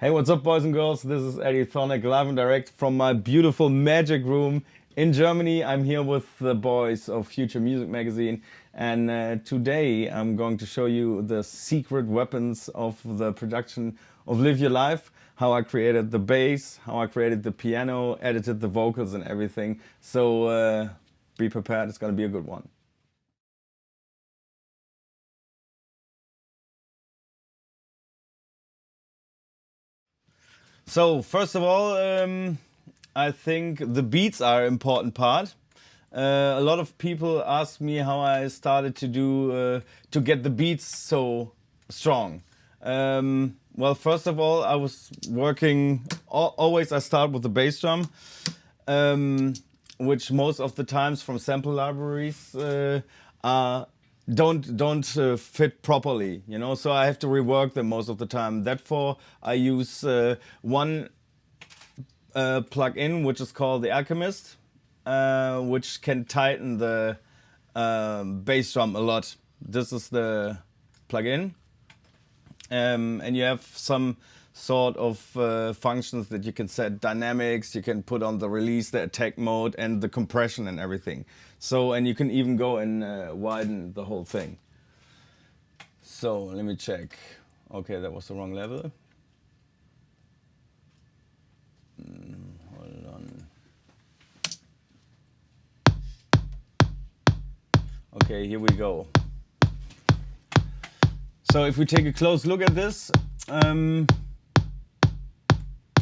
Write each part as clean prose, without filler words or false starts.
Hey, what's up, boys and girls? This is Eddie Thoneick, live and direct from my beautiful magic room in Germany. I'm here with the boys of Future Music Magazine, and today I'm going to show you the secret weapons of the production of Live Your Life, how I created the bass, how I created the piano, edited the vocals and everything. So be prepared, it's going to be a good one. So first of all, I think the beats are an important part. A lot of people ask me how I started to do to get the beats so strong. Well, first of all, I was working. Always, I start with the bass drum, which most of the times from sample libraries are don't fit properly, you know. So I have to rework them most of the time. Therefore, I use one plug-in which is called the Alchemist, which can tighten the bass drum a lot. This is the plug-in, and you have some sort of functions that you can set dynamics, you can put on the release, the attack mode, and the compression and everything. So, and you can even go and widen the whole thing. So let me check. Okay, that was the wrong level. Hold on. Okay, here we go. So if we take a close look at this,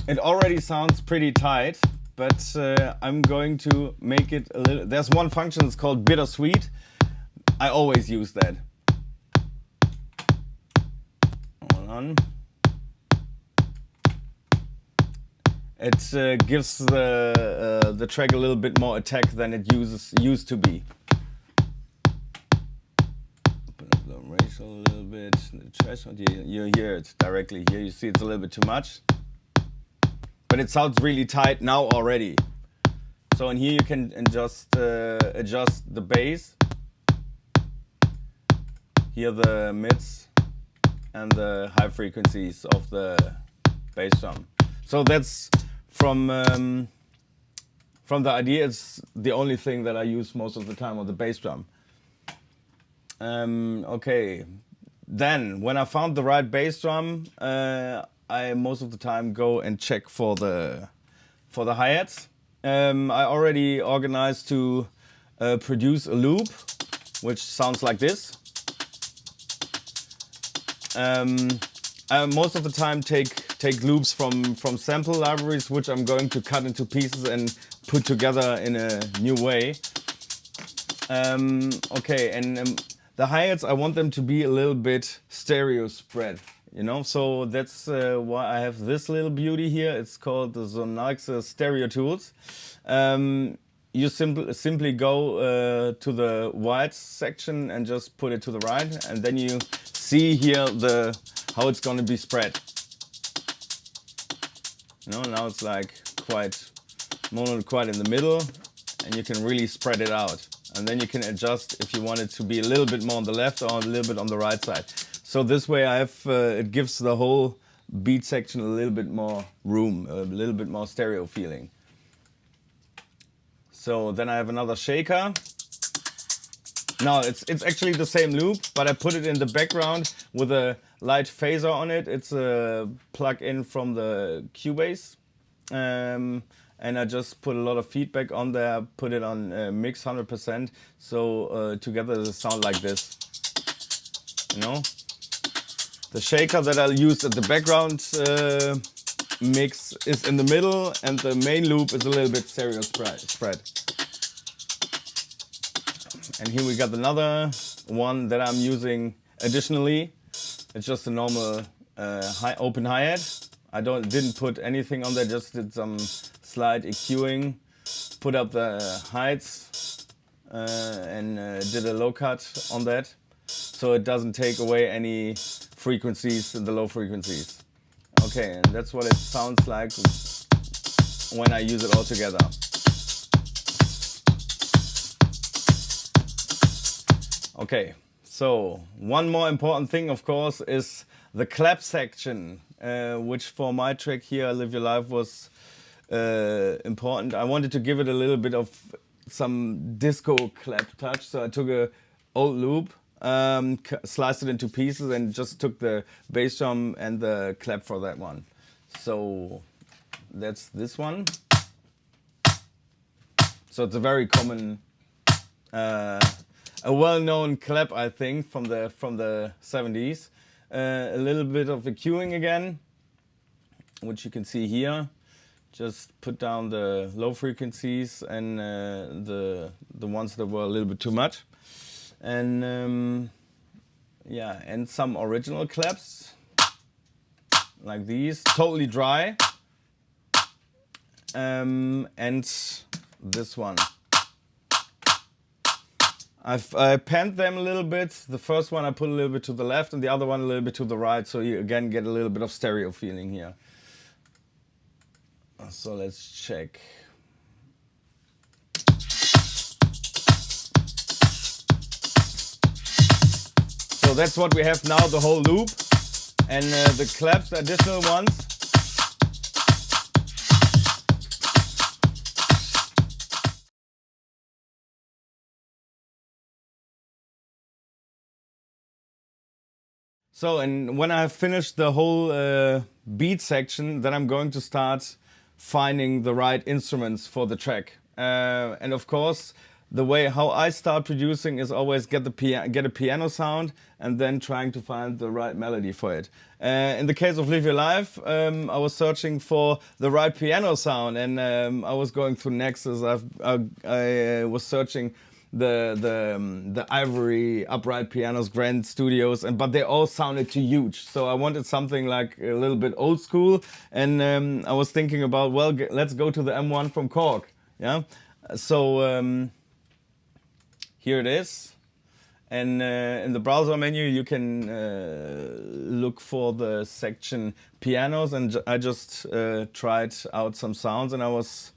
it already sounds pretty tight, but I'm going to make it a little. There's one function that's called bittersweet. I always use that. Hold on. It gives the track a little bit more attack than it used to be. Open up the ratio a little bit. The threshold, you hear it directly here. You see it's a little bit too much. But it sounds really tight now already. So in here you can adjust the bass. Here the mids and the high frequencies of the bass drum. So that's from the idea. It's the only thing that I use most of the time on the bass drum. Okay, then when I found the right bass drum, I most of the time go and check for the hi-hats. I already organized to produce a loop, which sounds like this. I most of the time take loops from sample libraries, which I'm going to cut into pieces and put together in a new way. Okay, and the hi-hats, I want them to be a little bit stereo spread. You know, so that's why I have this little beauty here. It's called the Thoneick Stereo Tools. You simply go to the wide section and just put it to the right, and then you see here how it's going to be spread. You know, now it's like quite in the middle, and you can really spread it out. And then you can adjust if you want it to be a little bit more on the left or a little bit on the right side. So this way I have, it gives the whole beat section a little bit more room, a little bit more stereo feeling. So then I have another shaker. Now it's actually the same loop, but I put it in the background with a light phaser on it. It's a plug-in from the Cubase. And I just put a lot of feedback on there, put it on mix 100%. So together they sound like this, you know? The shaker that I'll use at the background mix is in the middle, and the main loop is a little bit stereo spread. And here we got another one that I'm using additionally. It's just a normal open hi-hat. I didn't put anything on there, just did some slight EQing, put up the heights, and did a low cut on that, so it doesn't take away any frequencies, the low frequencies. Okay, and that's what it sounds like when I use it all together. Okay, so one more important thing, of course, is the clap section. which for my track here, Live Your Life, was important. I wanted to give it a little bit of some disco clap touch, so I took a old loop, sliced it into pieces, and just took the bass drum and the clap for that one. So that's this one. So it's a very common, a well-known clap, I think, from the 70s. A little bit of EQing again, which you can see here. Just put down the low frequencies and the ones that were a little bit too much, and yeah, and some original claps like these, totally dry, and this one. I panned them a little bit. The first one I put a little bit to the left, and the other one a little bit to the right, so you again get a little bit of stereo feeling here. So let's check. So that's what we have now, the whole loop, and the claps, the additional ones. So, and when I have finished the whole beat section, then I'm going to start finding the right instruments for the track. And of course, the way how I start producing is always get a piano sound and then trying to find the right melody for it. In the case of Live Your Life, I was searching for the right piano sound, and I was going through Nexus. I was searching the Ivory upright pianos, Grand Studios, but they all sounded too huge. So I wanted something like a little bit old school, and I was thinking about, well, let's go to the M1 from Korg. Yeah, so here it is, and in the browser menu you can look for the section pianos, and I just tried out some sounds, and I was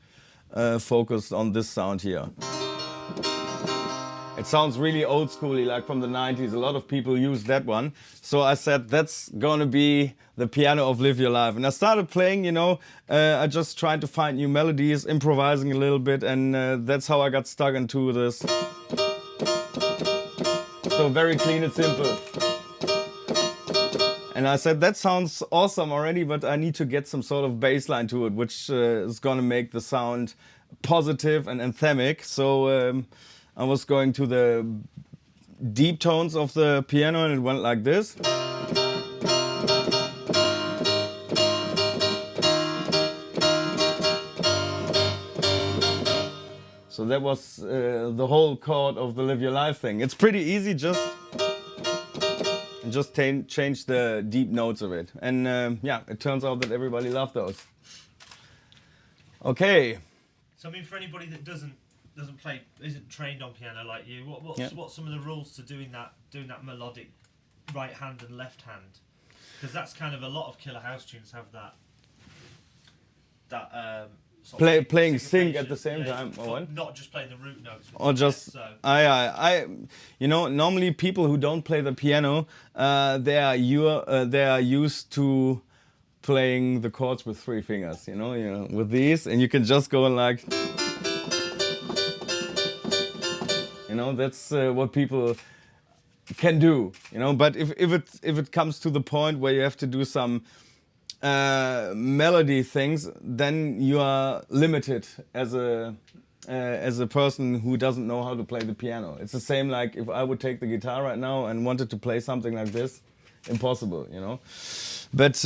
focused on this sound here. It sounds really old schooly, like from the 90s. A lot of people use that one. So I said, that's gonna be the piano of Live Your Life. And I started playing, you know, I just tried to find new melodies, improvising a little bit, and that's how I got stuck into this. So very clean and simple. And I said, that sounds awesome already, but I need to get some sort of bass line to it, which is gonna make the sound positive and anthemic. So I was going to the deep tones of the piano, and it went like this. So that was the whole chord of the Live Your Life thing. It's pretty easy, just change the deep notes of it. And yeah, it turns out that everybody loved those. Okay. So I mean, for anybody that doesn't play, isn't trained on piano like you, what's some of the rules to doing that melodic right hand and left hand? Because that's kind of a lot of killer house tunes have that sort playing sync at the same time, or what? Not just playing the root notes. Or just I you know, normally people who don't play the piano, they are used to playing the chords with 3 fingers, you know, with these, and you can just go like. You know, that's what people can do. You know, but if it comes to the point where you have to do some melody things, then you are limited as a person who doesn't know how to play the piano. It's the same like if I would take the guitar right now and wanted to play something like this, impossible. You know, but.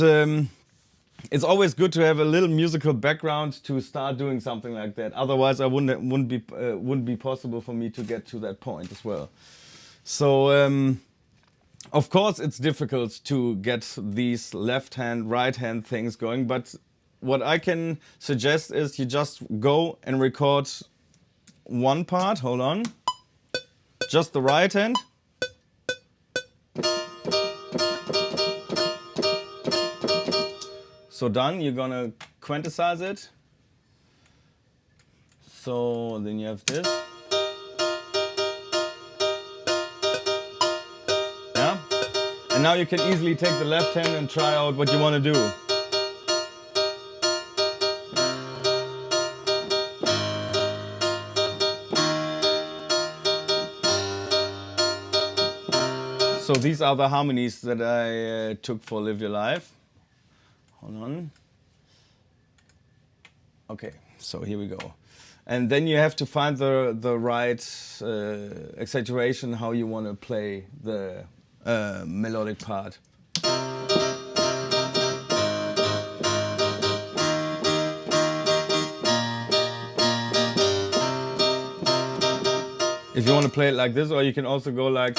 It's always good to have a little musical background to start doing something like that. Otherwise, I wouldn't be possible for me to get to that point as well. So, of course, it's difficult to get these left hand, right hand things going. But what I can suggest is you just go and record one part. Hold on, just the right hand. So done, you're gonna quantize it. So then you have this. Yeah. And now you can easily take the left hand and try out what you want to do. So these are the harmonies that I took for Live Your Life. Hold on. Okay, so here we go. And then you have to find the right exaggeration, how you want to play the melodic part. If you want to play it like this, or you can also go like...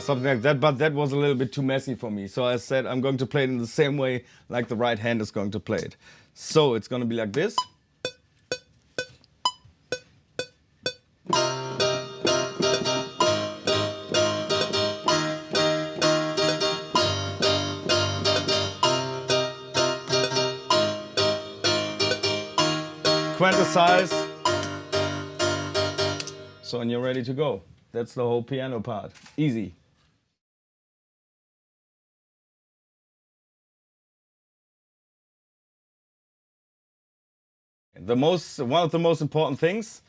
something like that, but that was a little bit too messy for me. So I said I'm going to play it in the same way like the right hand is going to play it. So it's going to be like this. Quantize. So and you're ready to go. That's the whole piano part. Easy. One of the most important things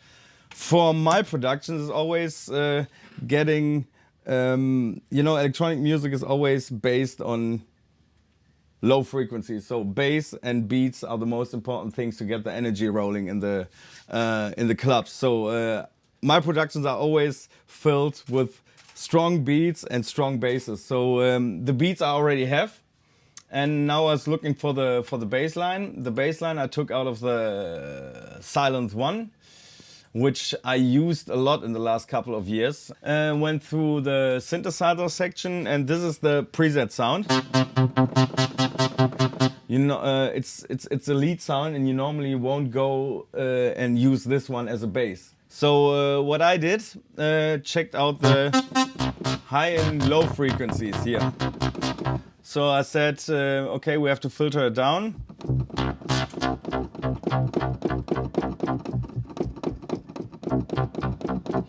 for my productions is always getting, electronic music is always based on low frequencies. So bass and beats are the most important things to get the energy rolling in the clubs. So my productions are always filled with strong beats and strong basses. So the beats I already have. And now I was looking for the bass line. The bass line I took out of the Silent One, which I used a lot in the last couple of years. Went through the synthesizer section, and this is the preset sound. You know, it's a lead sound, and you normally won't go and use this one as a bass. So what I did, checked out the high and low frequencies here. So I said, okay, we have to filter it down.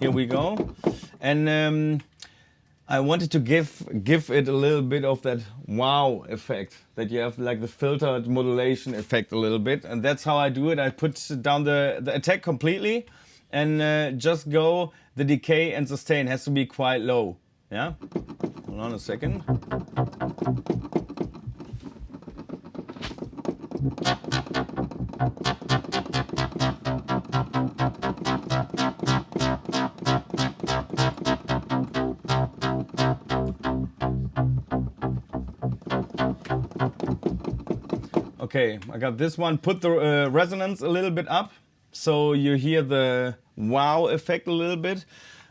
Here we go. And I wanted to give it a little bit of that wow effect, that you have like the filtered modulation effect a little bit. And that's how I do it. I put down the attack completely and just go, the decay and sustain has to be quite low. Yeah? Hold on a second. Okay, I got this one. Put the resonance a little bit up so you hear the wow effect a little bit.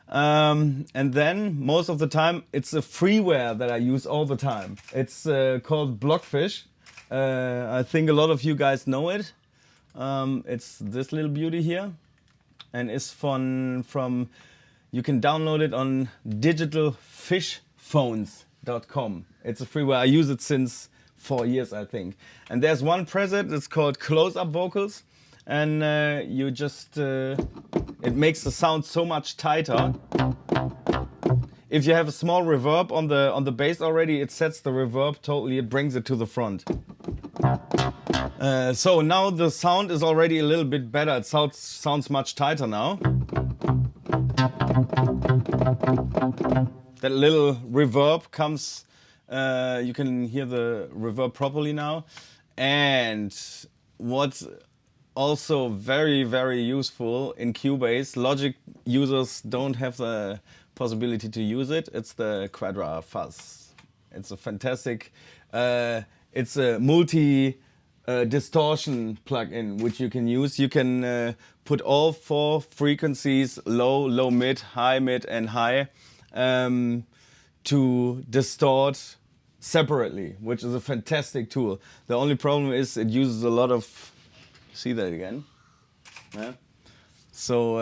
And then most of the time it's a freeware that I use all the time. It's called Blockfish. I think a lot of you guys know it. It's this little beauty here, and it's from you can download it on digitalfishphones.com. It's a freeware. I use it since 4 years, I think. And there's one preset that's called close-up vocals, and you just it makes the sound so much tighter. If you have a small reverb on the bass already, it sets the reverb totally. It brings it to the front. So now the sound is already a little bit better. It sounds much tighter now. That little reverb comes. You can hear the reverb properly now. And what's also very, very useful in Cubase, Logic users don't have the possibility to use it. It's the Quadra fuzz. It's a fantastic, it's a multi distortion plugin which you can use. You can put all 4 frequencies, low, mid, and high, to distort separately, which is a fantastic tool. The only problem is it uses a lot of, see that again? Yeah. So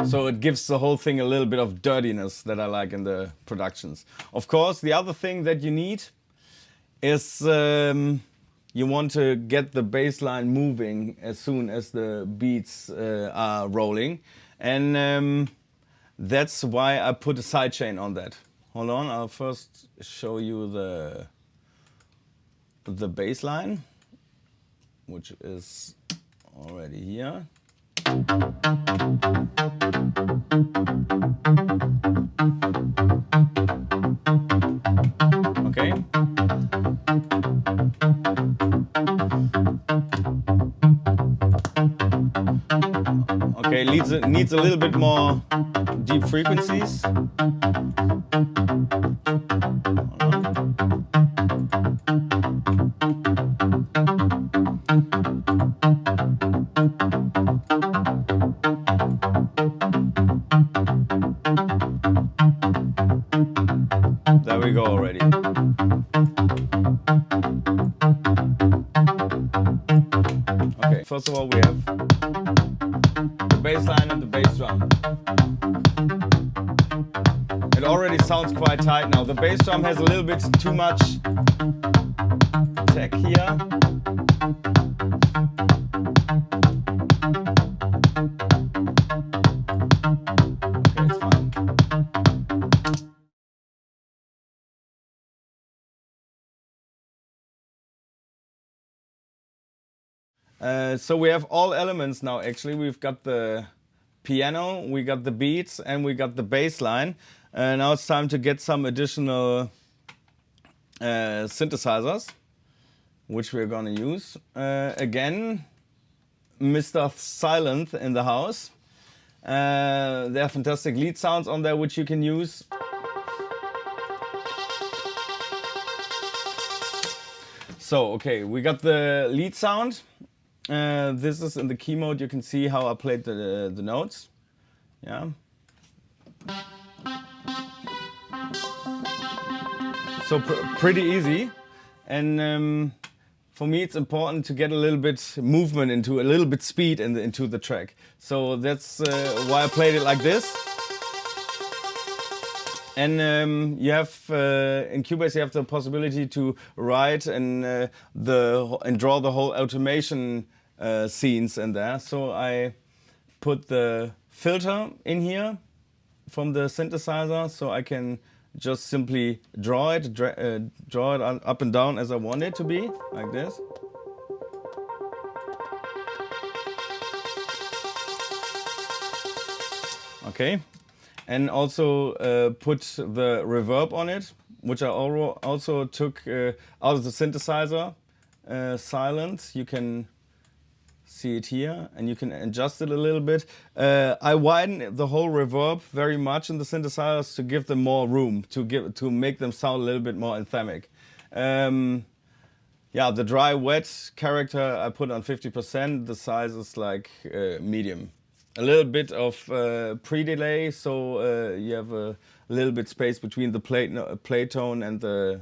so it gives the whole thing a little bit of dirtiness that I like in the productions. Of course, the other thing that you need is you want to get the bass line moving as soon as the beats are rolling. And that's why I put a sidechain on that. Hold on, I'll first show you the bass line, which is already here. Okay. Okay, needs a little bit more deep frequencies. There we go already. Okay, first of all we have the bass line and the bass drum. It already sounds quite tight now. The bass drum has a little bit too much attack here. Okay, it's fine. So we have all elements now actually. We've got the piano, we got the beats, and we got the bass line. Now it's time to get some additional synthesizers, which we're gonna use. Again, Mr. Silent in the house. There are fantastic lead sounds on there which you can use. So, okay, we got the lead sound. This is in the key mode. You can see how I played the notes. Yeah. So pretty easy. And for me, it's important to get a little bit movement into, a little bit speed into the track. So that's why I played it like this. And you have in Cubase you have the possibility to write and draw the whole automation scenes in there. So I put the filter in here from the synthesizer, so I can just simply draw it up and down as I want it to be, like this. Okay. And also put the reverb on it, which I also took out of the synthesizer, silent. You can see it here, and you can adjust it a little bit. I widen the whole reverb very much in the synthesizers to give them more room, to make them sound a little bit more anthemic. Yeah, the dry wet character I put on 50%. The size is like medium. A little bit of pre-delay, so you have a little bit space between the play tone and the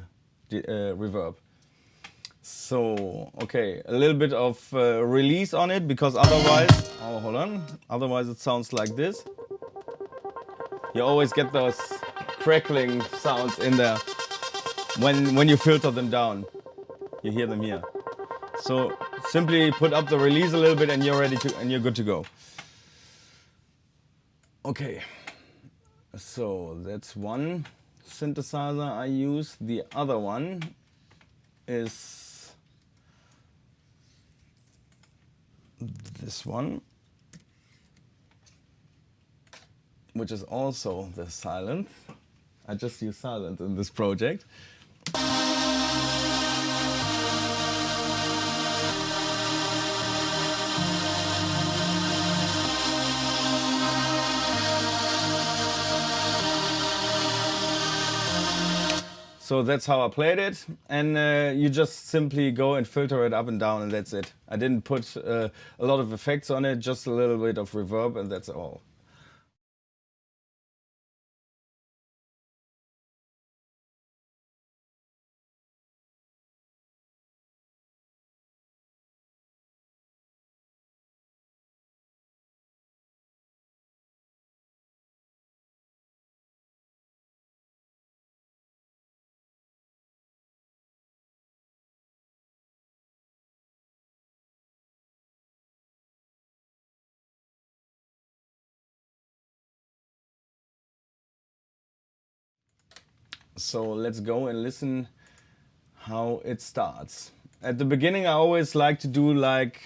reverb. So, okay, a little bit of release on it, because otherwise, oh, hold on, otherwise it sounds like this. You always get those crackling sounds in there when you filter them down. You hear them here. So simply put up the release a little bit, and you're good to go. Okay, so that's one synthesizer I use. The other one is this one, which is also the silent. I just use silent in this project. So that's how I played it, and you just simply go and filter it up and down, and that's it. I didn't put a lot of effects on it, just a little bit of reverb, and that's all. So let's go and listen how it starts. At the beginning I always like to do like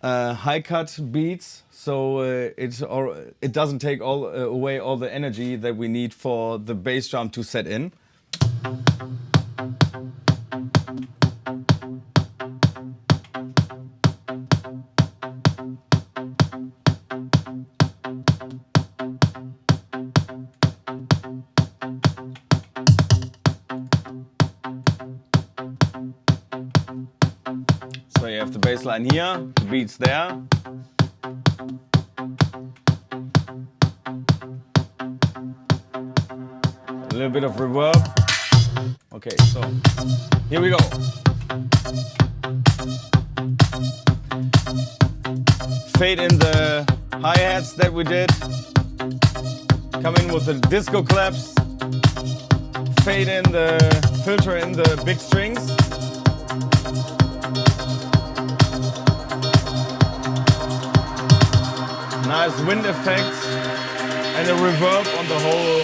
high cut beats, so it doesn't take away all the energy that we need for the bass drum to set in. So you have the bass line here, the beat's there. A little bit of reverb. Okay, so here we go. Fade in the hi-hats that we did. Come in with the disco claps. Fade in the filter in the big strings. Nice wind effects and a reverb on the whole.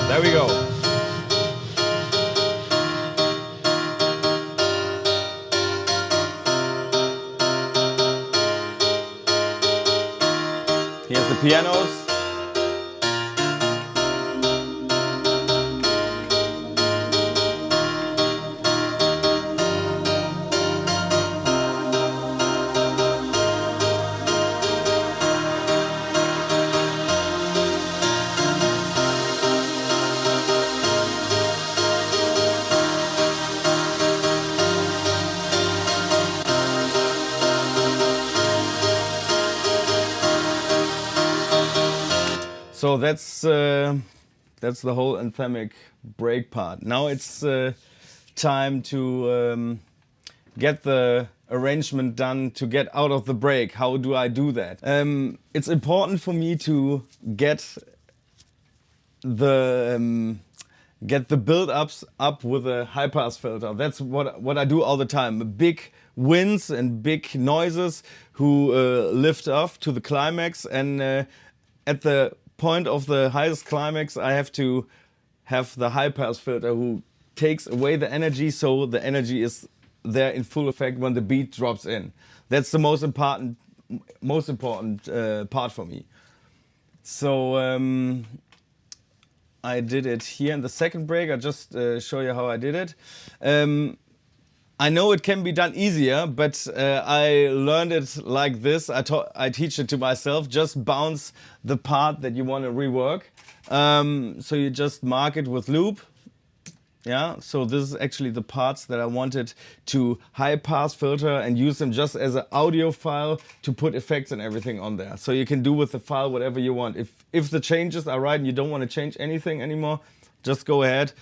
There we go. Here's the pianos. So that's the whole anthemic break part. Now it's time to get the arrangement done to get out of the break. How do I do that? It's important for me to get the build-ups up with a high-pass filter. That's what I do all the time. Big winds and big noises who lift off to the climax, and at the point of the highest climax I have to have the high-pass filter who takes away the energy, so the energy is there in full effect when the beat drops in. That's the most important part for me. So I did it here in the second break. I just show you how I did it. I know it can be done easier, but I learned it like this. I teach it to myself. Just bounce the part that you want to rework. So you just mark it with loop. Yeah, so this is actually the parts that I wanted to high pass filter and use them just as an audio file to put effects and everything on there. So you can do with the file whatever you want. If the changes are right and you don't want to change anything anymore, just go ahead,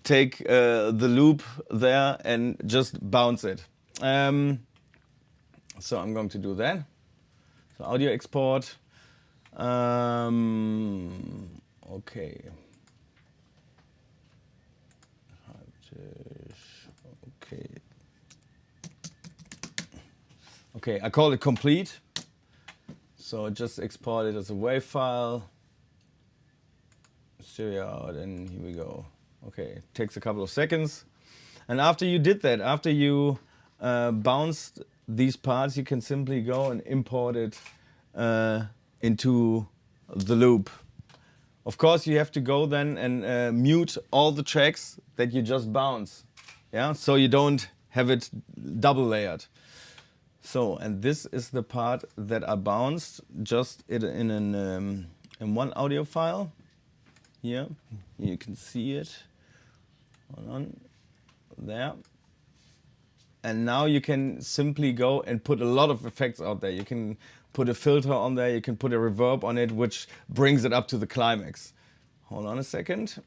take the loop there and just bounce it. So I'm going to do that. So audio export. Okay. Okay. Okay, I call it complete. So just export it as a WAV file. Stereo out, and here we go. Okay, it takes a couple of seconds. And after you did that, after you bounced these parts, you can simply go and import it into the loop. Of course, you have to go then and mute all the tracks that you just bounce. Yeah, so you don't have it double layered. So, and this is the part that I bounced just in one audio file. Here, you can see it. Hold on, there. And now you can simply go and put a lot of effects out there. You can put a filter on there, you can put a reverb on it, which brings it up to the climax. Hold on a second.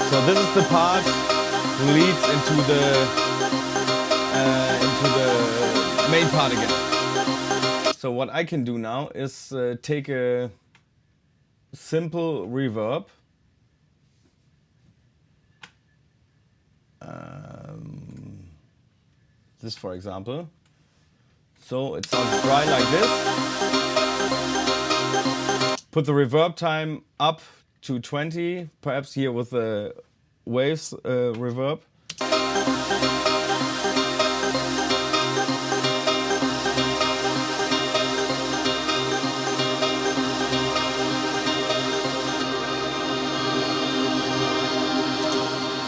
So this is the part that leads into the main part again. So what I can do now is take a simple reverb. This, for example. So it sounds dry like this. Put the reverb time up to 20, perhaps here with the waves reverb.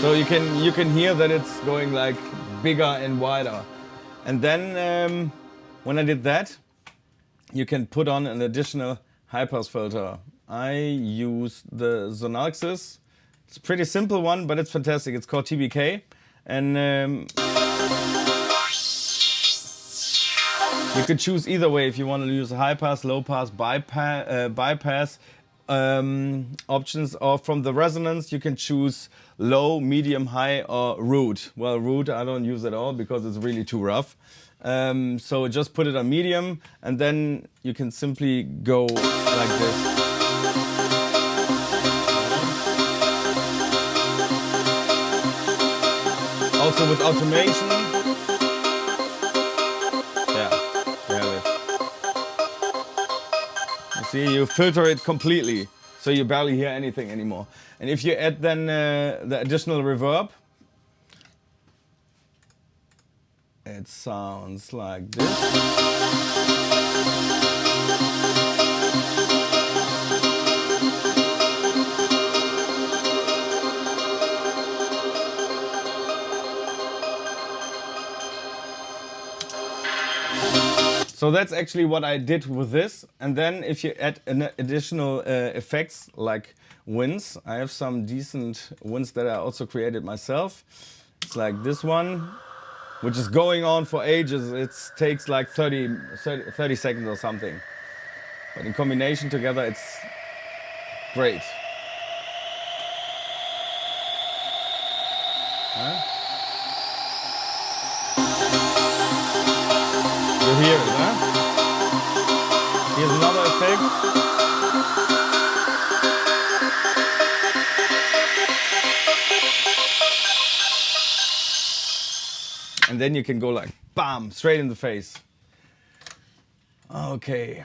So you can hear that it's going like bigger and wider. And then when I did that, you can put on an additional high-pass filter. I use the Thoneick. It's a pretty simple one, but it's fantastic. It's called TBK. And you could choose either way if you want to use a high-pass, low-pass, bypass options. Or from the resonance, you can choose low, medium, high, or root. Well, root I don't use at all because it's really too rough. So just put it on medium, and then you can simply go like this. Also with automation. Yeah, you have it. You see, you filter it completely, so you barely hear anything anymore. And if you add then the additional reverb, it sounds like this. So that's actually what I did with this. And then if you add an additional effects like winds, I have some decent winds that I also created myself. It's like this one, which is going on for ages. It takes like 30 seconds or something. But in combination together, it's great. Huh? You hear it, huh? Here's another effect. And then you can go like, bam, straight in the face. Okay.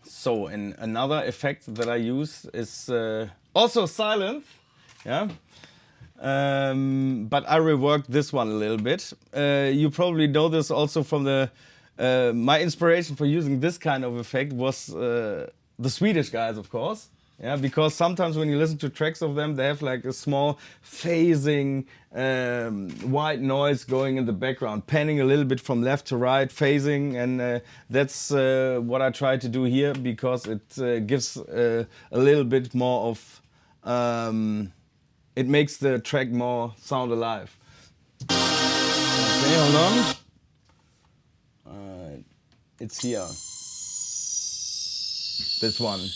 So, and another effect that I use is also silent, yeah. But I reworked this one a little bit. You probably know this also from the my inspiration for using this kind of effect was the Swedish guys, of course. Yeah, because sometimes when you listen to tracks of them, they have like a small phasing white noise going in the background, panning a little bit from left to right, phasing, and that's what I try to do here because it gives a little bit more of it makes the track more sound alive. Okay, hold on. It's here. This one.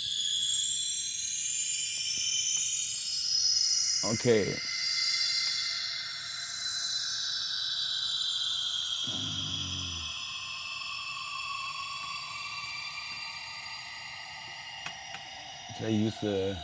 Okay. Should I use the...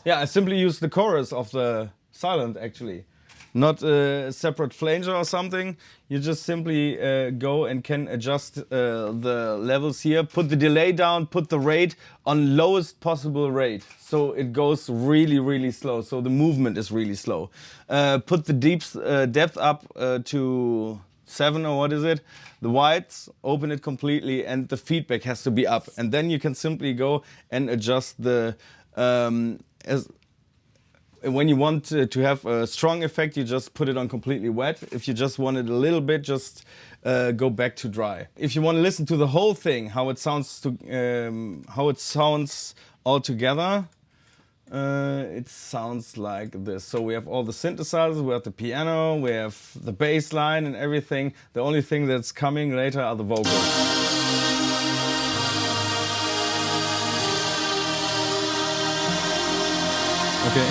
Yeah, I simply use the chorus of the silent actually. Not a separate flanger or something. You just simply go and can adjust the levels here. Put the delay down, put the rate on lowest possible rate. So it goes really, really slow. So the movement is really slow. Put the depth up to 7 or what is it? The whites, open it completely, and the feedback has to be up. And then you can simply go and adjust the... when you want to have a strong effect, you just put it on completely wet. If you just want it a little bit, just go back to dry. If you want to listen to the whole thing, how it sounds all together, it sounds like this. So we have all the synthesizers, we have the piano, we have the bass line and everything. The only thing that's coming later are the vocals. Okay.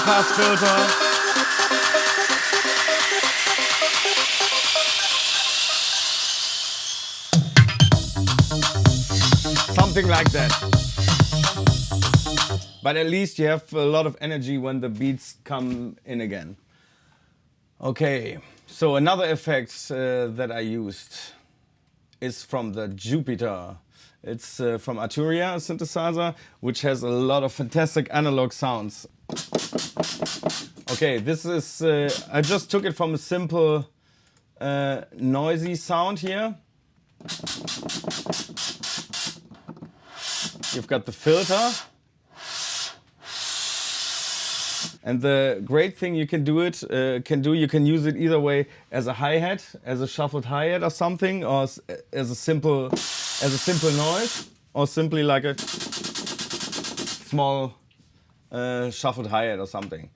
pass filter. Something like that. But at least you have a lot of energy when the beats come in again. Okay, so another effect that I used is from the Jupiter. It's from Arturia, a synthesizer, which has a lot of fantastic analog sounds. Okay, this is, I just took it from a simple noisy sound here. You've got the filter. And the great thing you can use it either way as a hi-hat, as a shuffled hi-hat or something, or as a simple noise, or simply like a small shuffled hi-hat or something.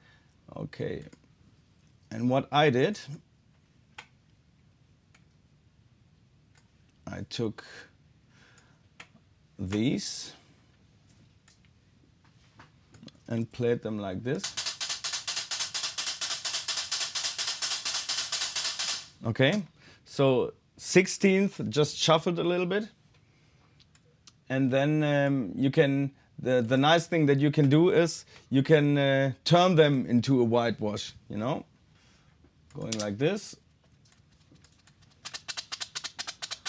Okay. And what I did, I took these and played them like this. Okay, so 16th just shuffled a little bit, and then you can, the nice thing that you can do is you can turn them into a whitewash, you know, going like this.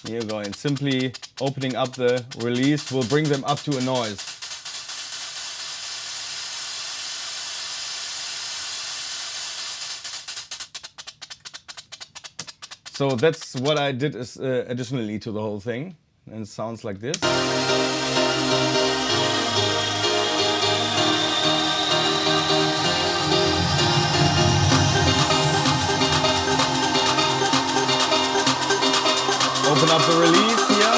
Here going, simply opening up the release will bring them up to a noise. So that's what I did is, additionally to the whole thing, and it sounds like this. Open up the release here.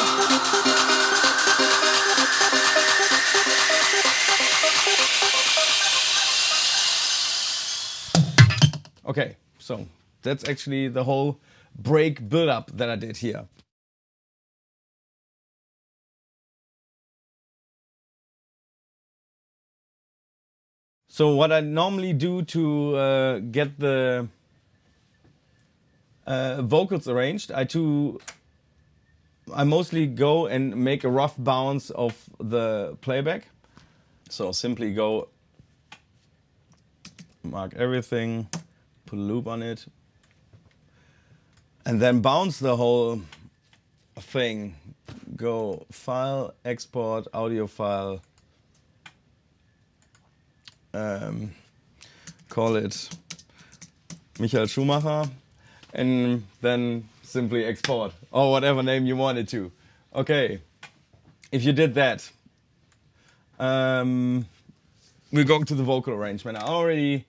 Okay, so that's actually the whole break build-up that I did here. So what I normally do to get the vocals arranged, I mostly go and make a rough bounce of the playback. So simply go, mark everything, put a loop on it, and then bounce the whole thing. Go file, export, audio file, call it Michael Schumacher, and then simply export, or whatever name you want it to. Okay, if you did that, we're going to the vocal arrangement. I already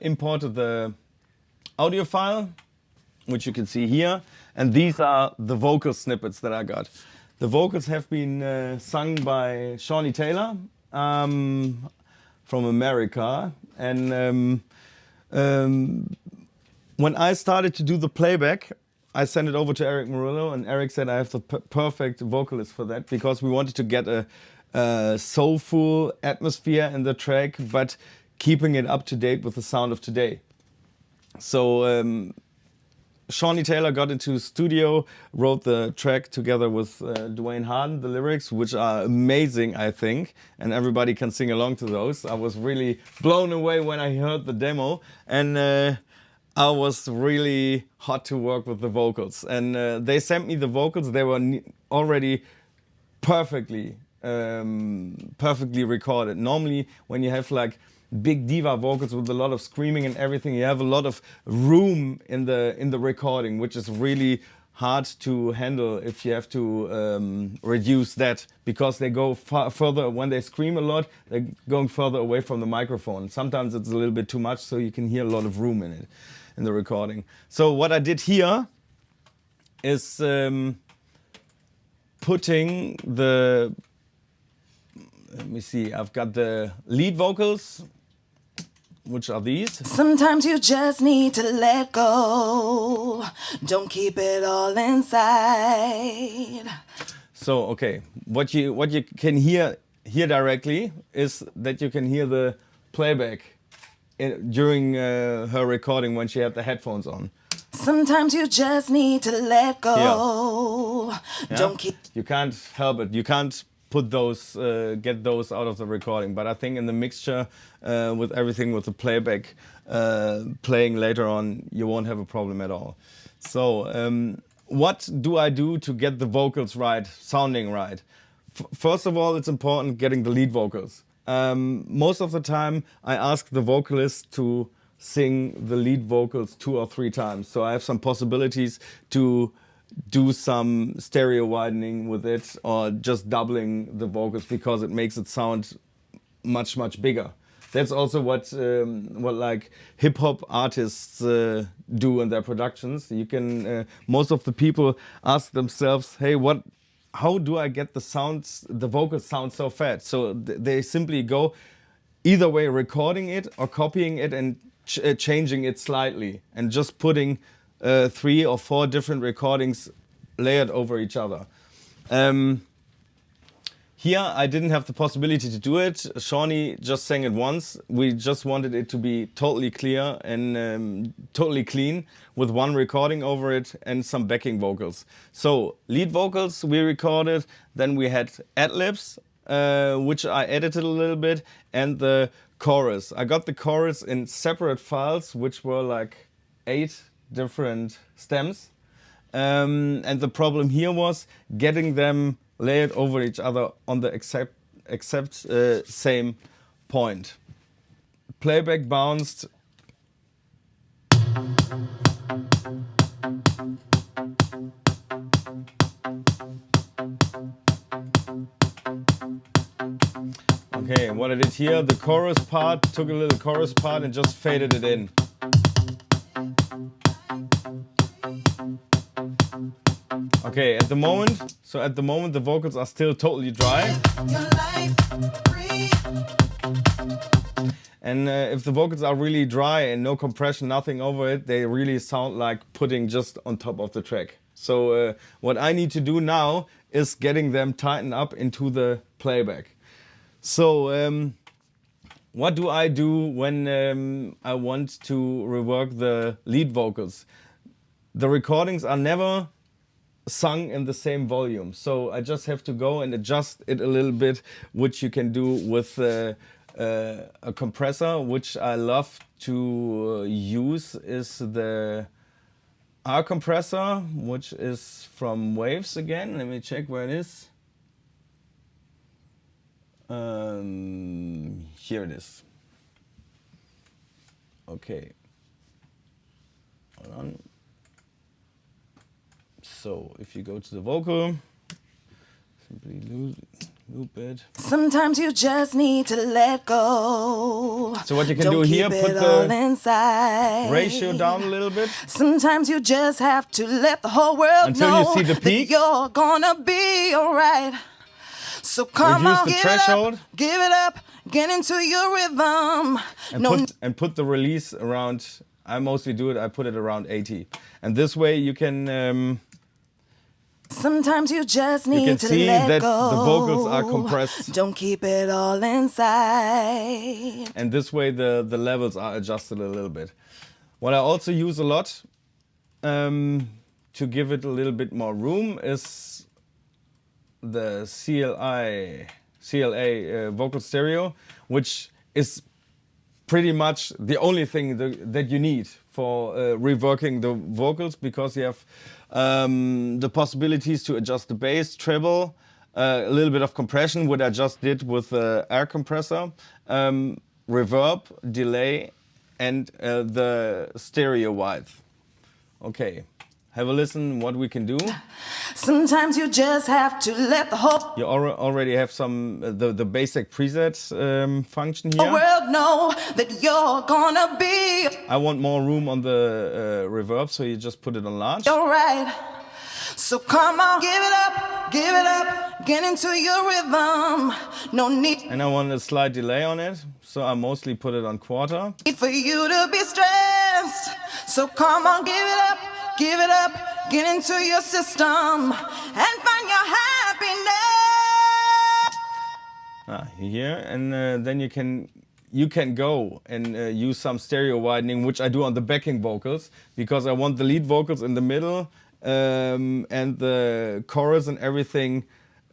imported the audio file, which you can see here, and these are the vocal snippets that I got. The vocals have been sung by Shawnee Taylor from America, and when I started to do the playback, I sent it over to Eric Murillo, and Eric said I have the perfect vocalist for that, because we wanted to get a soulful atmosphere in the track, but keeping it up to date with the sound of today. So Shawnee Taylor got into studio, wrote the track together with Dwayne Harden, the lyrics, which are amazing, I think, and everybody can sing along to those. I was really blown away when I heard the demo, and I was really hot to work with the vocals. And they sent me the vocals. They were already perfectly recorded. Normally, when you have like big diva vocals with a lot of screaming and everything, you have a lot of room in the recording, which is really hard to handle if you have to reduce that, because they go further. When they scream a lot, they're going further away from the microphone. Sometimes it's a little bit too much, so you can hear a lot of room in it, in the recording. So what I did here is putting the, let me see, I've got the lead vocals, which are these. Sometimes you just need to let go. Don't keep it all inside. So, okay, what you can hear directly is that you can hear the playback during her recording when she had the headphones on. Sometimes you just need to let go. Yeah. Don't keep. You can't help it. You can't put those, get those out of the recording. But I think in the mixture with everything, with the playback playing later on, you won't have a problem at all. So what do I do to get the vocals right, sounding right? First of all, it's important getting the lead vocals. Most of the time, I ask the vocalist to sing the lead vocals 2 or 3 times. So I have some possibilities to do some stereo widening with it, or just doubling the vocals, because it makes it sound much, much bigger. That's also what like hip hop artists do in their productions. You can most of the people ask themselves, hey, how do I get the vocals sound so fat? So they simply go either way, recording it or copying it and changing it slightly, and just putting 3 or 4 different recordings layered over each other. Here I didn't have the possibility to do it. Shawnee just sang it once. We just wanted it to be totally clear and totally clean, with 1 recording over it and some backing vocals. So lead vocals we recorded, then we had ad-libs, which I edited a little bit, and the chorus. I got the chorus in separate files, which were like 8 different stems. And the problem here was getting them layered over each other on the exact same point. Playback bounced. Okay, what I did here, the chorus part, took a little chorus part and just faded it in. Okay, at the moment the vocals are still totally dry. And if the vocals are really dry and no compression, nothing over it, they really sound like pudding just on top of the track. So what I need to do now is getting them tightened up into the playback. So what do I do when I want to rework the lead vocals? The recordings are never sung in the same volume, so I just have to go and adjust it a little bit, which you can do with a compressor, which I love to use is the R compressor, which is from Waves again. Let me check where it is. Here it is. Okay. Hold on. So if you go to the vocal, simply loop it. Sometimes you just need to let go. So what you can do here, put the ratio down a little bit. Sometimes you just have to let the whole world know you see the peak. That you're gonna be alright. So come on, Reduce the threshold. Give it up, get into your rhythm. And put the release around, I mostly do it, I put it around 80. And this way you can sometimes you just need to see let that go. the vocals are compressed. Don't keep it all inside. And this way the levels are adjusted a little bit. What I also use a lot to give it a little bit more room is the CLA vocal stereo, which is pretty much the only thing that you need for reworking the vocals, because you have the possibilities to adjust the bass, treble, a little bit of compression, what I just did with the air compressor, reverb, delay, and the stereo width. Okay, have a listen what we can do. Sometimes you just have to let the whole You already have some the basic preset function here. world know that you're gonna be I want more room on the reverb, so you just put it on large. alright. So come on, give it up, get into your rhythm. No need And I want a slight delay on it, so I mostly put it on quarter. for you to be stressed. So come on, give it up, get into your system and find your happiness. Here, and then you can you can go and use some stereo widening, which I do on the backing vocals, because I want the lead vocals in the middle and the chorus and everything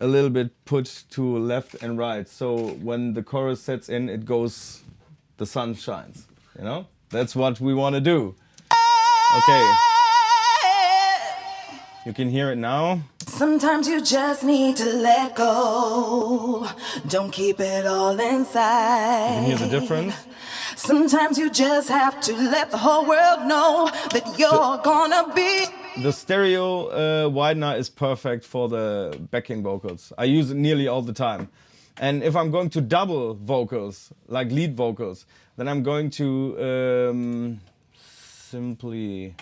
a little bit put to left and right. So when the chorus sets in, it goes, the sun shines, you know? That's what we want to do. Okay. You can hear it now. Sometimes you just need to let go. Don't keep it all inside. You can hear the difference. Sometimes you just have to let the whole world know that you're gonna be. The stereo widener is perfect for the backing vocals. I use it nearly all the time. And if I'm going to double vocals, like lead vocals, then I'm going to simply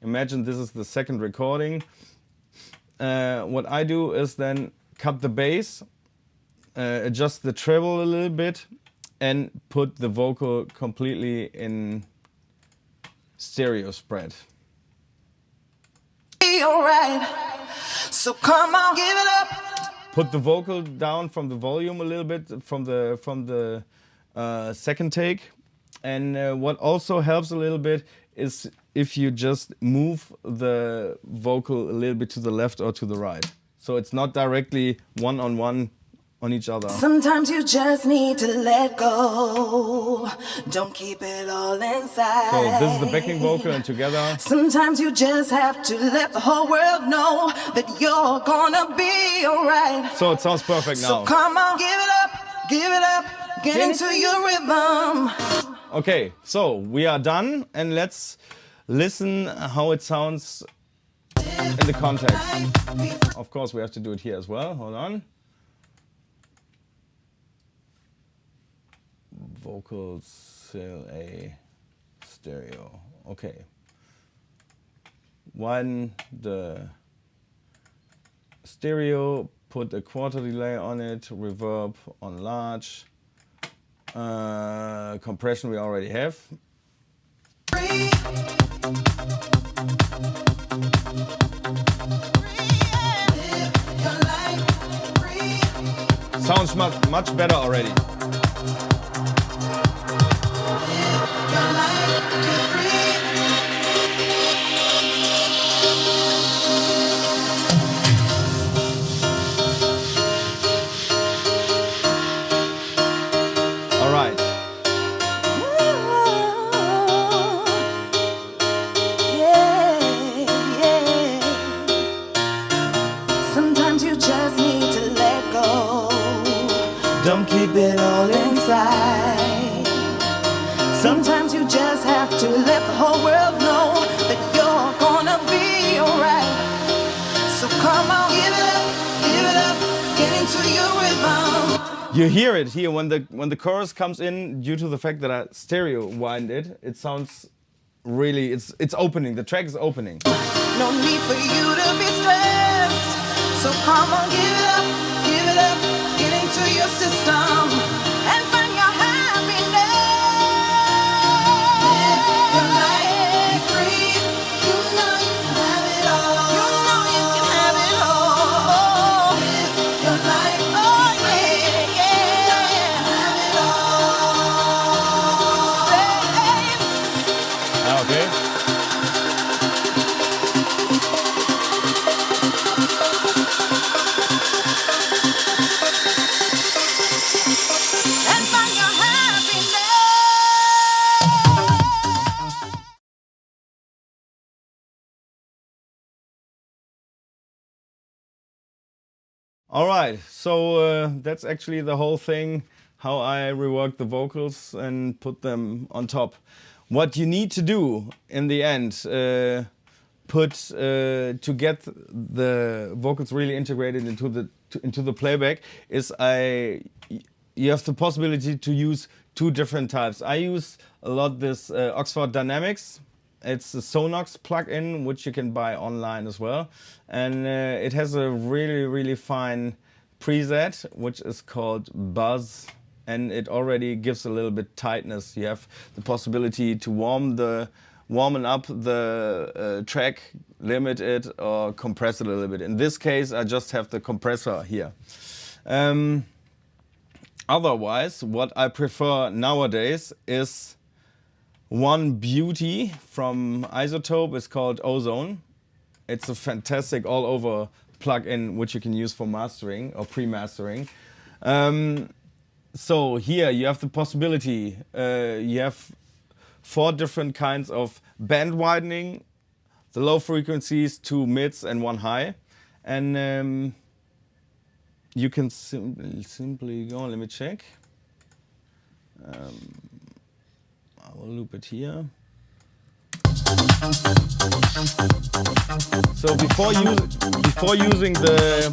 imagine this is the second recording. What I do is then cut the bass, adjust the treble a little bit, and put the vocal completely in stereo spread. Be alright. So come on, give it up. Put the vocal down from the volume a little bit from the second take. And what also helps a little bit is if you just move the vocal a little bit to the left or to the right. So it's not directly one-on-one on each other. Sometimes you just need to let go. Don't keep it all inside. So this is the backing vocal and together. Sometimes you just have to let the whole world know that you're gonna be alright. So it sounds perfect now. So come on, give it up, get into your rhythm. Okay, so we are done, and let's listen how it sounds in the context. Of course, we have to do it here as well. Hold on. Vocals, still a stereo. Okay. Widen the stereo, put a quarter delay on it, reverb on large. Compression we already have. Sounds much better already. Don't keep it all inside. Sometimes you just have to let the whole world know that you're gonna be alright. So come on, give it up, get into your rhythm. You hear it here when the chorus comes in. Due to the fact that I stereo widened it, it sounds really, it's opening. The track is opening. No need for you to be stressed. So come on, give it up, get into your system and find your happiness. Live your life, be free. You know you can have it all. You know you can have it all. Live your life, be free. You know you can have it all. Okay. All right, so that's actually the whole thing, how I rework the vocals and put them on top. What you need to do in the end, to get the vocals really integrated into the playback, is you have the possibility to use two different types. I use a lot this Oxford Dynamics. It's a Thoneick plugin, which you can buy online as well. And it has a really, really fine preset, which is called Buzz. And it already gives a little bit tightness. You have the possibility to warm up the track, limit it, or compress it a little bit. In this case, I just have the compressor here. Otherwise, what I prefer nowadays is one beauty from Isotope. It's called Ozone. It's a fantastic all-over plug-in which you can use for mastering or pre-mastering. So here you have the possibility. You have 4 different kinds of band widening, the low frequencies, 2 mids and 1 high. And you can simply go, let me check. I will loop it here. So before using the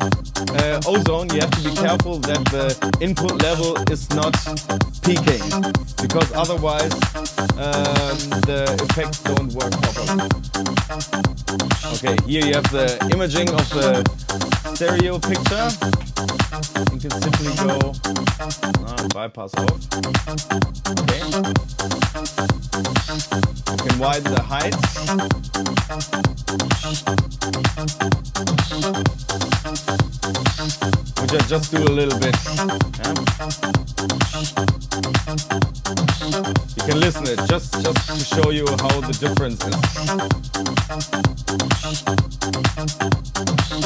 Ozone, you have to be careful that the input level is not peaking, because otherwise the effects don't work properly. Okay, here you have the imaging of the stereo picture. You can simply go bypass off. Okay. You can widen the heights. Which I just do a little bit. Yeah? You can listen it just to show you how the difference is.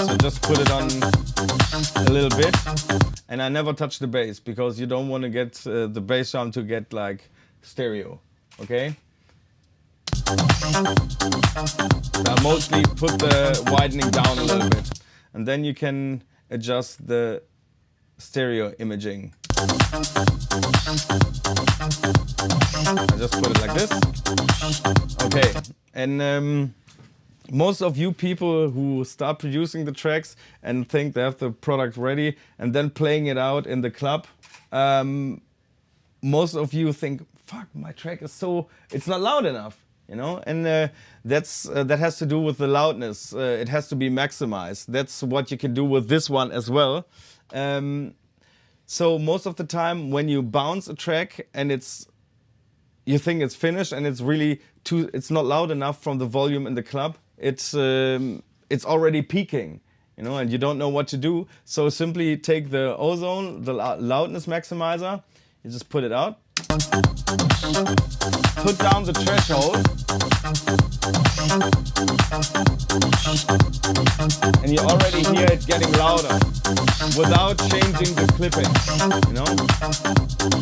So just put it on a little bit, and I never touch the bass because you don't want to get the bass drum to get like stereo. Okay. So I mostly put the widening down a little bit, and then you can adjust the stereo imaging. I just put it like this. Okay, and most of you people who start producing the tracks and think they have the product ready and then playing it out in the club, most of you think, fuck, my track is it's not loud enough. You know, and that has to do with the loudness. It has to be maximized. That's what you can do with this one as well. So most of the time, when you bounce a track and you think it's finished and it's not loud enough from the volume in the club. It's already peaking, you know, and you don't know what to do. So simply take the Ozone, the loudness maximizer. You just put it out. Put down the threshold, and you already hear it getting louder without changing the clipping, you know?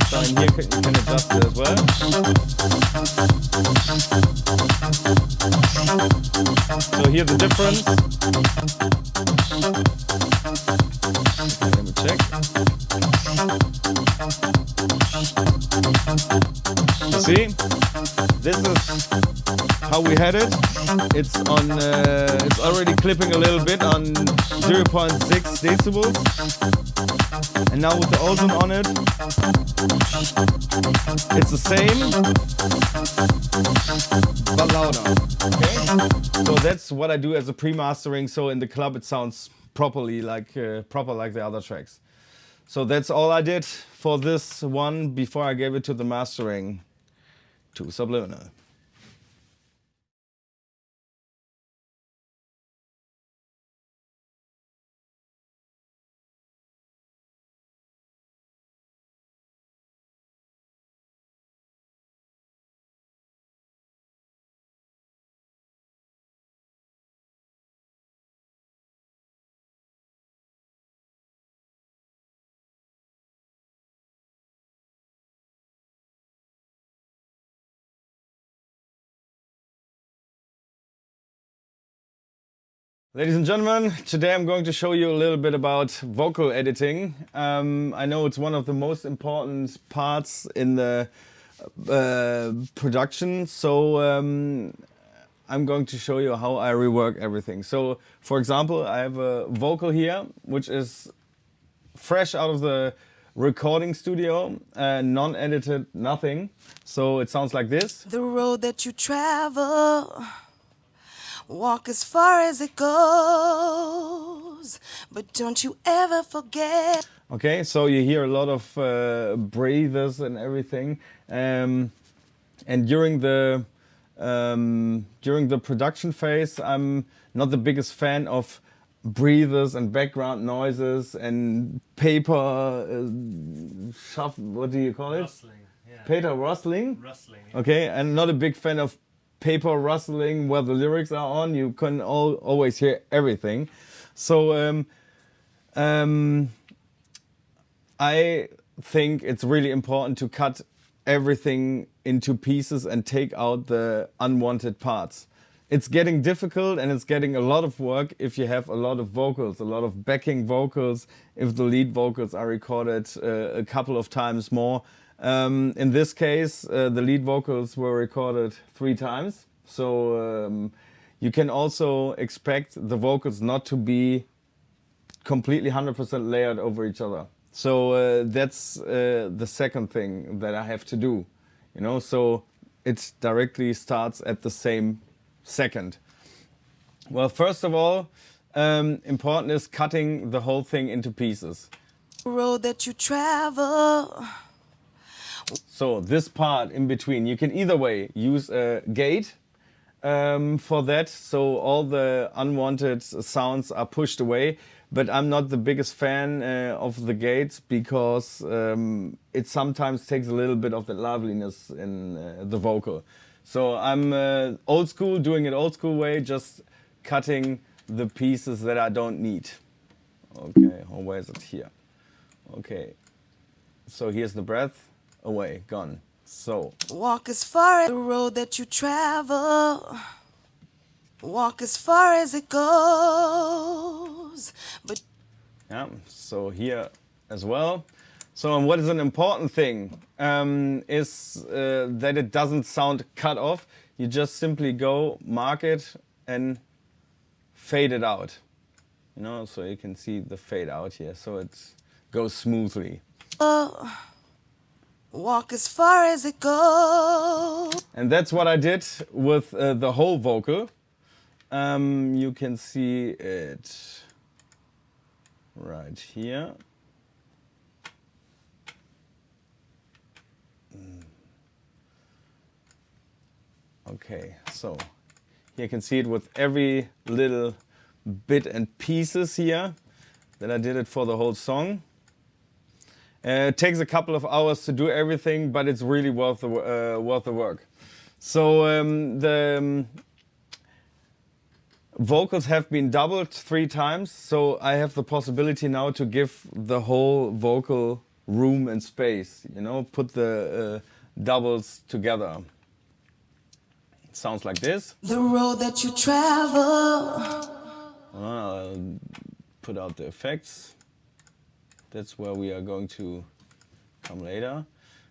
So in here you can adjust it as well. So hear the difference. Okay, let me check. You see, this is how we had it. It's on. It's already clipping a little bit on 0.6 decibels, and now with the Ozone on it, it's the same but louder. Okay, so that's what I do as a pre-mastering. So in the club, it sounds properly like the other tracks. So that's all I did for this one before I gave it to the mastering to Subliminal. Ladies and gentlemen, today I'm going to show you a little bit about vocal editing. I know it's one of the most important parts in the production, so I'm going to show you how I rework everything. So, for example, I have a vocal here, which is fresh out of the recording studio, non-edited, nothing. So it sounds like this. The road that you travel, walk as far as it goes, but don't you ever forget. Okay, so you hear a lot of breathers and everything, and during the production phase, I'm not the biggest fan of breathers and background noises and paper what do you call it? Rustling. Yeah. Paper rustling? Rustling. Yeah. Okay, I'm not a big fan of paper rustling where the lyrics are on. You can always hear everything. So I think it's really important to cut everything into pieces and take out the unwanted parts. It's getting difficult and it's getting a lot of work if you have a lot of vocals, a lot of backing vocals, if the lead vocals are recorded a couple of times more. In this case, the lead vocals were recorded 3 times. So you can also expect the vocals not to be completely 100% layered over each other. So that's the second thing that I have to do, you know, so it directly starts at the same second. Well, first of all, important is cutting the whole thing into pieces. Road that you travel. So this part in between, you can either way use a gate for that, so all the unwanted sounds are pushed away. But I'm not the biggest fan of the gates because it sometimes takes a little bit of the liveliness in the vocal. So I'm old school, doing it old school way, just cutting the pieces that I don't need. Okay, oh, where is it? Here. Okay, so here's the breath, away, gone. So. Walk as far as the road that you travel. Walk as far as it goes. But yeah, so here as well. So and what is an important thing is that it doesn't sound cut off. You just simply go, mark it and fade it out. You know, so you can see the fade out here. So it goes smoothly. Walk as far as it goes. And that's what I did with the whole vocal. You can see it right here. Okay, so here you can see it with every little bit and pieces here that I did it for the whole song. It takes a couple of hours to do everything, but it's really worth the work. So the vocals have been doubled 3 times, so I have the possibility now to give the whole vocal room and space, you know, put the doubles together. It sounds like this. The road that you travel. I'll put out the effects. That's where we are going to come later.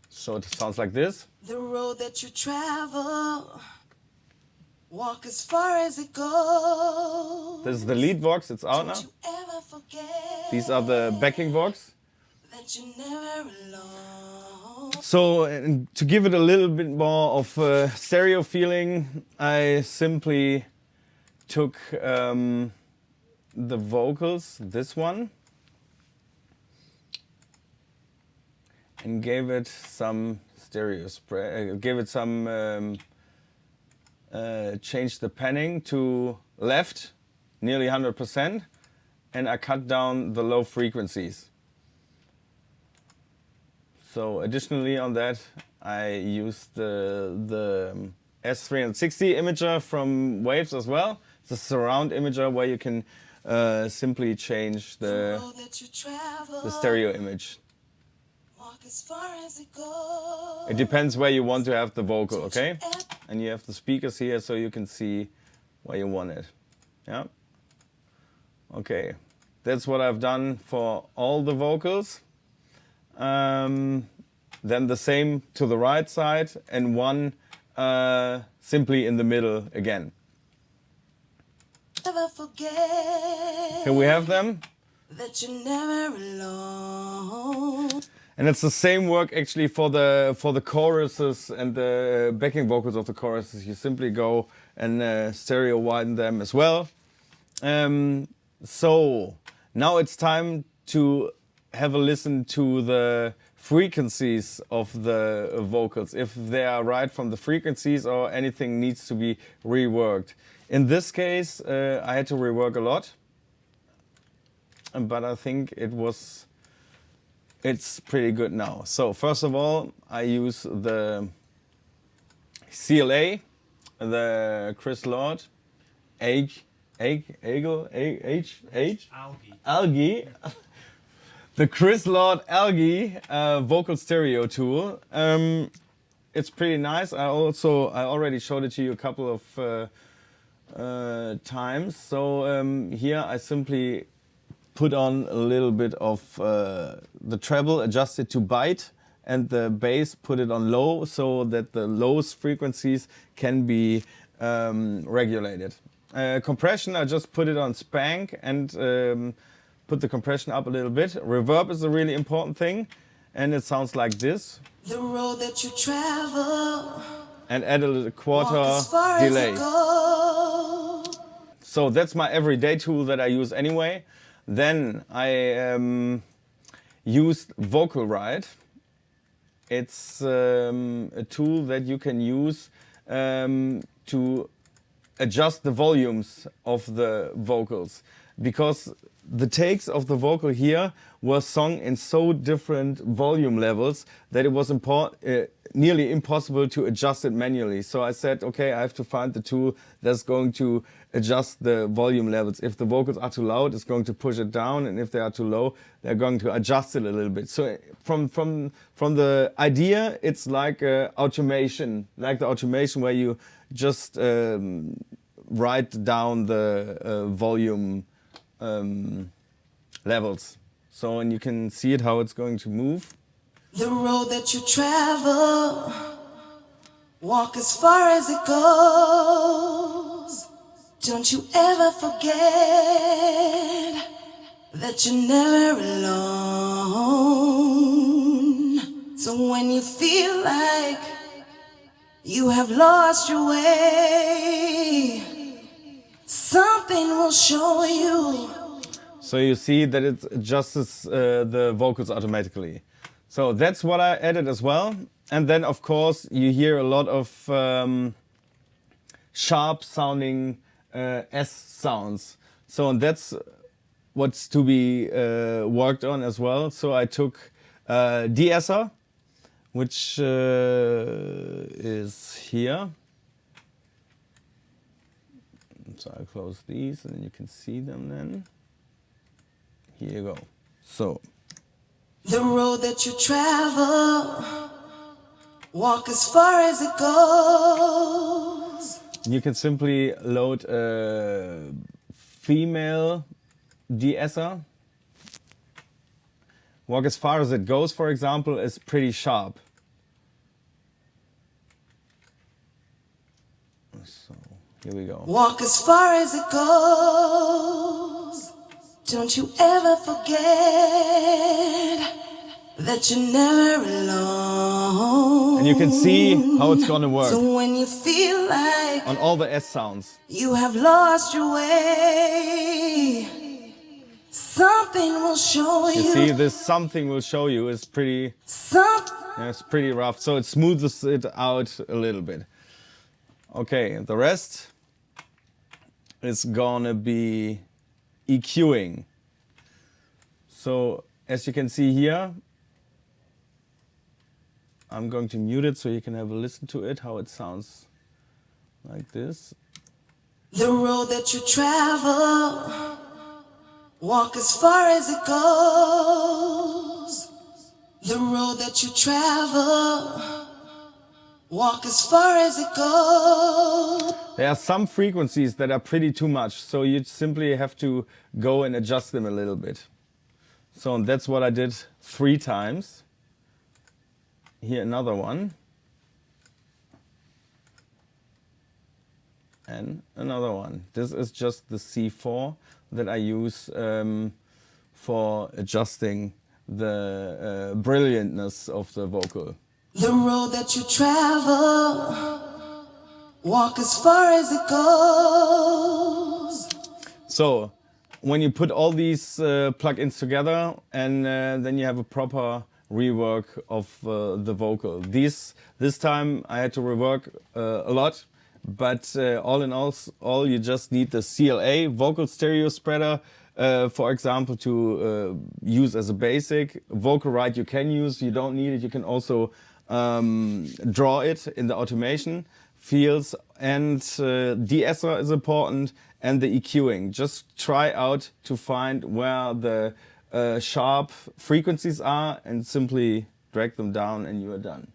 So it sounds like this. The road that you travel. Walk as far as it goes. This is the lead vox, it's out now. Don't you ever forget These are the backing vox. that you're never alone. So to give it a little bit more of a stereo feeling, I simply took the vocals, this one, and gave it some stereo spray, gave it some changed the panning to left, nearly 100%, and I cut down the low frequencies. So additionally on that, I used the S360 imager from Waves as well. It's a surround imager where you can simply change the stereo image. Walk as far as it goes. It depends where you want to have the vocal, okay? And you have the speakers here so you can see where you want it. Yeah. Okay, that's what I've done for all the vocals. Then the same to the right side and one simply in the middle again. Never forget. Here we have them. That you're never alone. And it's the same work actually for the choruses and the backing vocals of the choruses. You simply go and stereo widen them as well. So now it's time to have a listen to the frequencies of the vocals, if they are right from the frequencies or anything needs to be reworked. In this case, I had to rework a lot. but I think it's pretty good now. So first of all, I use the CLA, the Chris Lord, Algae, the Chris Lord Algae vocal stereo tool. It's pretty nice. I already showed it to you a couple of times. So here I simply put on a little bit of the treble, adjust it to bite, and the bass put it on low so that the lowest frequencies can be regulated. Compression, I just put it on spank and put the compression up a little bit. Reverb is a really important thing, and it sounds like this. The road that you travel, and add a little quarter delay. So that's my everyday tool that I use anyway. Then I used Vocal Ride. It's a tool that you can use to adjust the volumes of the vocals, because the takes of the vocal here were sung in so different volume levels that it was nearly impossible to adjust it manually. So I said, okay, I have to find the tool that's going to adjust the volume levels. If the vocals are too loud, it's going to push it down, and if they are too low, they're going to adjust it a little bit. So from the idea, it's like automation, like the automation where you just write down the volume levels. So, and you can see it how it's going to move. The road that you travel, walk as far as it goes. Don't you ever forget that you're never alone. So when you feel like you have lost your way, something will show you. So you see that it adjusts the vocals automatically. So that's what I added as well. And then of course you hear a lot of sharp sounding S sounds. So and that's what's to be worked on as well. So I took de-esser, which is here. So I close these and you can see them then. Here you go. So. The road that you travel, walk as far as it goes. You can simply load a female de-esser. Walk as far as it goes, for example, is pretty sharp. So here we go. Walk as far as it goes. Don't you ever forget that you're never alone. And you can see how it's gonna work. So when you feel like on all the S sounds, you have lost your way, something will show you. You see, this something will show you is pretty. Yeah, it's pretty rough. So it smooths it out a little bit. Okay, the rest is gonna be EQing. So as you can see here, I'm going to mute it so you can have a listen to it, how it sounds like this. The road that you travel, walk as far as it goes. The road that you travel, walk as far as it goes. There are some frequencies that are pretty too much, so you simply have to go and adjust them a little bit. So and that's what I did 3 times. Here another one. And another one. This is just the C4 that I use for adjusting the brilliantness of the vocal. The road that you travel, walk as far as it goes. So when you put all these plugins together, and then you have a proper rework of the vocal. This time I had to rework a lot, but all in all you just need the CLA vocal stereo spreader, for example, to use as a basic. Vocal right you can use, you don't need it. You can also draw it in the automation fields, and de-esser is important, and the EQing. Just try out to find where the sharp frequencies are and simply drag them down and you are done.